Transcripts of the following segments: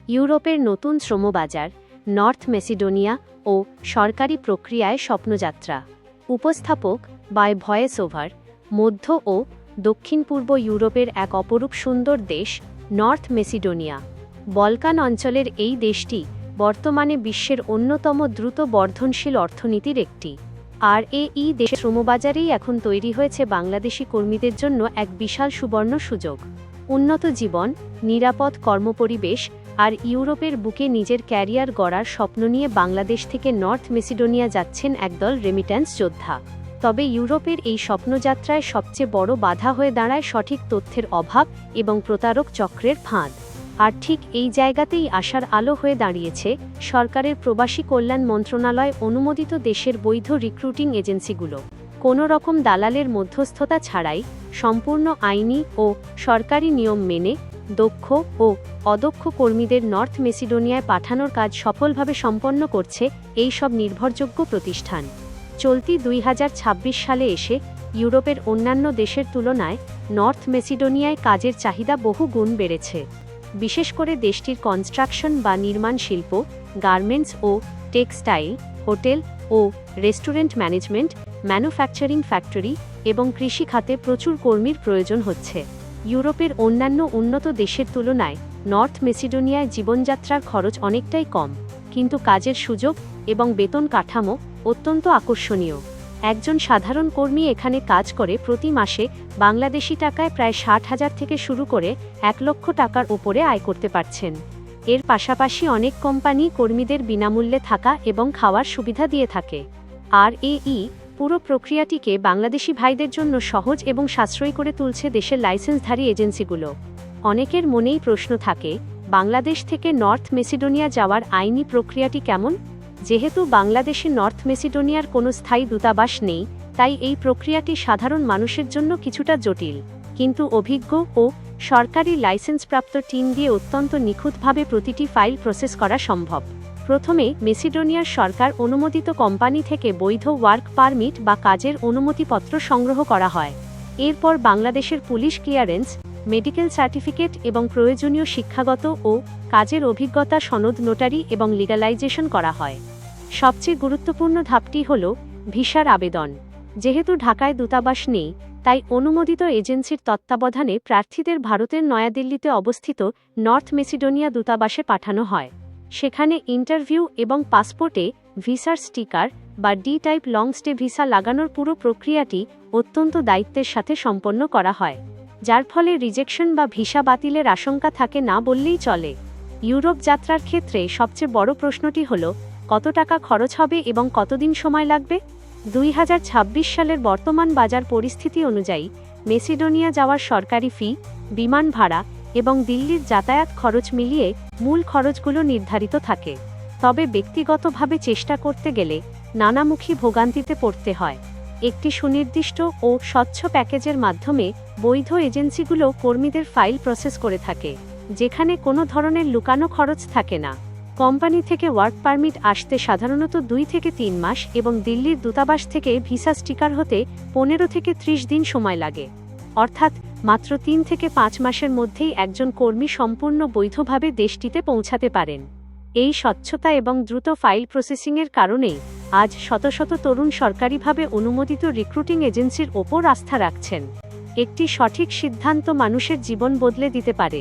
ইউরোপের নতুন শ্রমবাজার, north Macedonia ও সরকারি প্রক্রিয়ায় স্বপ্নযাত্রা। উপস্থাপক বাই ভয়েস ওভার। মধ্য ও দক্ষিণ পূর্ব ইউরোপের এক অপরূপ সুন্দর দেশ নর্থ মেসিডোনিয়া। বলকান অঞ্চলের এই দেশটি বর্তমানে বিশ্বের অন্যতম দ্রুত বর্ধনশীল অর্থনীতির একটি। আর এই দেশের শ্রমবাজারেই এখন তৈরি হয়েছে বাংলাদেশি কর্মীদের জন্য এক বিশাল সুবর্ণ সুযোগ। উন্নত জীবন, নিরাপদ কর্মপরিবেশ আর ইউরোপের বুকে নিজের ক্যারিয়ার গড়ার স্বপ্ন নিয়ে বাংলাদেশ থেকে নর্থ মেসিডোনিয়া যাচ্ছেন একদল রেমিট্যান্স যোদ্ধা। তবে ইউরোপের এই স্বপ্নযাত্রায় সবচেয়ে বড় বাধা হয়ে দাঁড়ায় সঠিক তথ্যের অভাব এবং প্রতারক চক্রের ফাঁদ। আর ঠিক এই জায়গাতেই আশার আলো হয়ে দাঁড়িয়েছে সরকারের প্রবাসী কল্যাণ মন্ত্রণালয় অনুমোদিত দেশের বৈধ রিক্রুটিং এজেন্সিগুলো। কোনো রকম দালালের মধ্যস্থতা ছাড়াই সম্পূর্ণ আইনি ও সরকারি নিয়ম মেনে দক্ষ ও অদক্ষ কর্মীদের নর্থ মেসিডোনিয়ায় পাঠানোর কাজ সফলভাবে সম্পন্ন করছে এই সব নির্ভরযোগ্য প্রতিষ্ঠান। চলতি 2026 সালে এসে ইউরোপের অন্যান্য দেশের তুলনায় নর্থ মেসিডোনিয়ায় কাজের চাহিদা বহু গুণ বেড়েছে। বিশেষ করে দেশটির কনস্ট্রাকশন বা নির্মাণ শিল্প, গার্মেন্টস ও টেক্সটাইল, হোটেল ও রেস্টুরেন্ট ম্যানেজমেন্ট, ম্যানুফ্যাকচারিং ফ্যাক্টরি এবং কৃষি খাতে প্রচুর কর্মীর প্রয়োজন হচ্ছে। ইউরোপের অন্যান্য উন্নত দেশের তুলনায় নর্থ মেসিডোনিয়ায় জীবনযাত্রার খরচ অনেকটাই কম, কিন্তু কাজের সুযোগ এবং বেতন কাঠামো অত্যন্ত আকর্ষণীয়। একজন সাধারণ কর্মী এখানে কাজ করে প্রতি মাসে বাংলাদেশি টাকায় প্রায় 60,000 থেকে শুরু করে 1 লক্ষ টাকার ওপরে আয় করতে পারছেন। এর পাশাপাশি অনেক কোম্পানি কর্মীদের বিনামূল্যে থাকা এবং খাওয়ার সুবিধা দিয়ে থাকে। আর পুরো প্রক্রিয়াটিকে বাংলাদেশি ভাইদের জন্য সহজ এবং সাশ্রয়ী করে তুলছে দেশের লাইসেন্সধারী এজেন্সিগুলো। অনেকের মনেই প্রশ্ন থাকে, বাংলাদেশ থেকে নর্থ মেসিডোনিয়া যাওয়ার আইনি প্রক্রিয়াটি কেমন? যেহেতু বাংলাদেশে নর্থ মেসিডোনিয়ার কোনো স্থায়ী দূতাবাস নেই, তাই এই প্রক্রিয়াটি সাধারণ মানুষের জন্য কিছুটা জটিল, কিন্তু অভিজ্ঞ ও সরকারি লাইসেন্সপ্রাপ্ত টিম দিয়ে অত্যন্ত নিখুঁতভাবে প্রতিটি ফাইল প্রসেস করা সম্ভব। প্রথমে মেসিডোনিয়ার সরকার অনুমোদিত কোম্পানি থেকে বৈধ ওয়ার্ক পারমিট বা কাজের অনুমতিপত্র সংগ্রহ করা হয়। এরপর বাংলাদেশের পুলিশ ক্লিয়ারেন্স, মেডিকেল সার্টিফিকেট এবং প্রয়োজনীয় শিক্ষাগত ও কাজের অভিজ্ঞতা সনদ নোটারি এবং লিগ্যালাইজেশন করা হয়। সবচেয়ে গুরুত্বপূর্ণ ধাপটি হল ভিসার আবেদন। যেহেতু ঢাকায় দূতাবাস নেই, তাই অনুমোদিত এজেন্সির তত্ত্বাবধানে প্রার্থীদের ভারতের নয়াদিল্লিতে অবস্থিত নর্থ মেসিডোনিয়া দূতাবাসে পাঠানো হয়। সেখানে ইন্টারভিউ এবং পাসপোর্টে ভিসার স্টিকার বা D type long stay visa লাগানোর পুরো প্রক্রিয়াটি অত্যন্ত দায়িত্বের সাথে সম্পন্ন করা হয়, যার ফলে রিজেকশন বা ভিসা বাতিলের আশঙ্কা থাকে না বললেই চলে। ইউরোপ যাত্রার ক্ষেত্রে সবচেয়ে বড় প্রশ্নটি হল, কত টাকা খরচ হবে এবং কতদিন সময় লাগবে? 2026 সালের বর্তমান বাজার পরিস্থিতি অনুযায়ী মেসিডোনিয়া যাওয়ার সরকারি ফি, বিমান ভাড়া এবং দিল্লির যাতায়াত খরচ মিলিয়ে মূল খরচগুলো নির্ধারিত থাকে। তবে ব্যক্তিগতভাবে চেষ্টা করতে গেলে নানামুখী ভোগান্তিতে পড়তে হয়। একটি সুনির্দিষ্ট ও স্বচ্ছ প্যাকেজের মাধ্যমে বৈধ এজেন্সিগুলো কর্মীদের ফাইল প্রসেস করে থাকে, যেখানে কোনো ধরনের লুকানো খরচ থাকে না। কোম্পানি থেকে ওয়ার্ক পারমিট আসতে সাধারণত 2 থেকে 3 মাস এবং দিল্লির দূতাবাস থেকে ভিসা স্টিকার হতে 15 থেকে 30 দিন সময় লাগে। অর্থাৎ মাত্র 3 থেকে 5 মাসের মধ্যেই একজন কর্মী সম্পূর্ণ বৈধভাবে দেশটিতে পৌঁছাতে পারেন। এই স্বচ্ছতা এবং দ্রুত ফাইল প্রসেসিংয়ের কারণেই আজ শত শত তরুণ সরকারিভাবে অনুমোদিত রিক্রুটিং এজেন্সির ওপর আস্থা রাখছেন। একটি সঠিক সিদ্ধান্ত মানুষের জীবন বদলে দিতে পারে।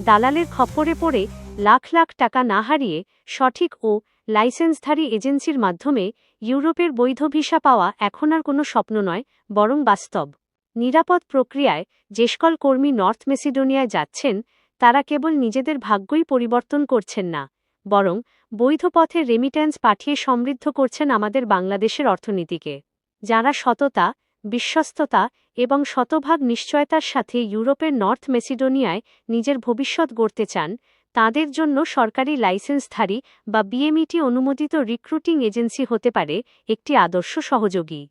দালালের খপ্পরে পড়ে লাখ লাখ টাকা না হারিয়ে সঠিক ও লাইসেন্সধারী এজেন্সির মাধ্যমে ইউরোপের বৈধ ভিসা পাওয়া এখন আর কোনো স্বপ্ন নয়, বরং বাস্তব। নিরাপদ প্রক্রিয়ায় যে সকল কর্মী নর্থ মেসিডোনিয়ায় যাচ্ছেন, তারা কেবল নিজেদের ভাগ্যই পরিবর্তন করছেন না, বরং বৈধ পথে রেমিট্যান্স পাঠিয়ে সমৃদ্ধ করছেন আমাদের বাংলাদেশের অর্থনীতিকে। যারা সততা, বিশ্বস্ততা এবং শতভাগ নিশ্চয়তার সাথে ইউরোপের নর্থ মেসিডোনিয়ায় নিজের ভবিষ্যৎ গড়তে চান, তাদের জন্য সরকারি লাইসেন্সধারী বা বিএমইটি অনুমোদিত রিক্রুটিং এজেন্সি হতে পারে একটি আদর্শ সহযোগী।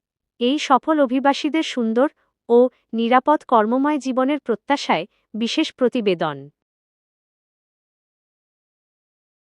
এই সফল অভিবাসীদের সুন্দর ও নিরাপদ কর্মময় জীবনের প্রত্যাশায় বিশেষ প্রতিবেদন।